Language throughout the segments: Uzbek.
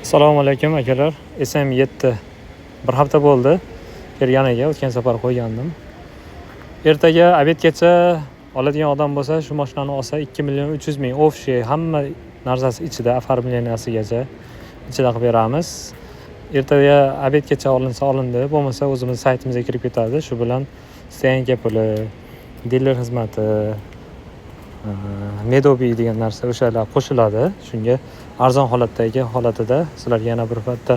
Assalomu alaykum akalar. SM7 bir hafta bo'ldi. Kirganiga o'tgan safar qo'ygandim. Ertaga obedgacha oladigan odam bo'lsa, shu mashinani olsa 2.300.000 ofshi hamma narsasi ichida, оформлениясigacha ichida qilib beramiz. Ertaga obedgacha olinsa olindi, bo'lmasa o'zimiz saytimizga kirib ketadi. Shu bilan stoyanka puli, diler xizmati, medobi degan narsa o'shalar qo'shiladi. Shunga arzon holatida sizlarga yana bir marta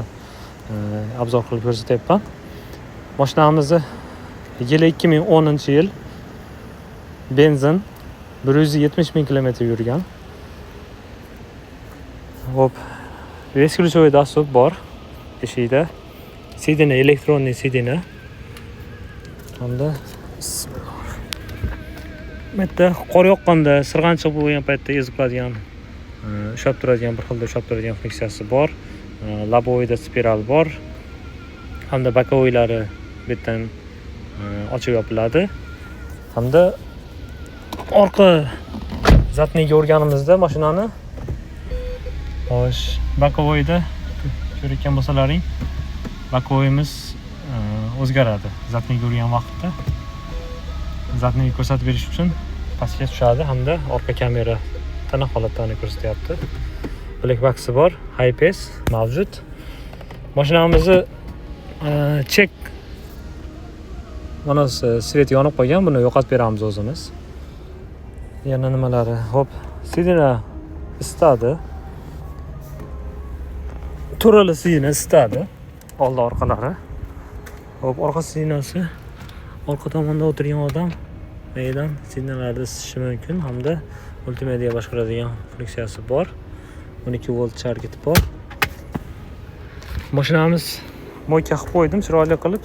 obzor qilib ko'rsatyapman. Mashinamizni yili 2010-yil. Benzin 170.000 kilometr yurgan. Hop, besklyuchovoy dastur bor eshikda. Sidina elektronniy sidina. Hamda bitta qor yoqqanda, sirg'anchiq bo'lgan paytda ezib qoladigan, ushlab turadigan, bir xilda ushlab turadigan funksiyasi bor. Labovoyda spiral bor. Hamda bokovoylari bu yerdan ochib yopiladi. Hamda orqa zatniga o'rganimizda mashinani xo'sh, bokovoyda ko'rayotgan bo'lsalaring, bokovoyimiz o'zgaradi. Zatniga o'rgan vaqtda zatni ko'rsatib berish uchun pastga tushadi hamda orqa kamera tana holatlarini ko'rsatyapti. Black box'i bor, high pace mavjud. Mashinamizni chek mana svet yonib qolgan, buni yo'qotib beramiz o'zimiz. Yana nimalari? Hop, sidina isitadi. Turali sidina isitadi. Oldi orqalari. Hop, orqa sidinasi orqa tomonda o'tirgan odam maydan sidinalarni isitishi mumkin hamda multimedia boshqaradigan funksiyasi bor. 12 volt chargeti bor. Mashinamiz mo'yka qilib qo'ydim, chiroyli qilib.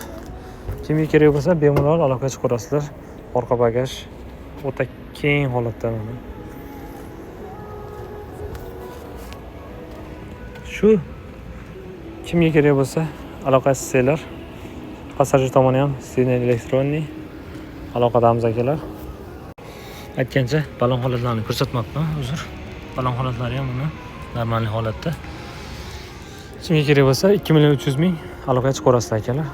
Kimga kerak bo'lsa bemalol aloqa chiqarasizlar. Orqa bagaj o'ta keng holatda mana. Shu kimga kerak bo'lsa aloqa qilsanglar. Passajir tomoni ham sidina elektronniy aloqadamiz akalar. Aytgancha balon holatlarini ko'rsatmoqman, uzr. Balon holatlari ham mana normal holatda. Kimga kerak bo'lsa 2.300.000 aloqa chiqarasizlar akalar.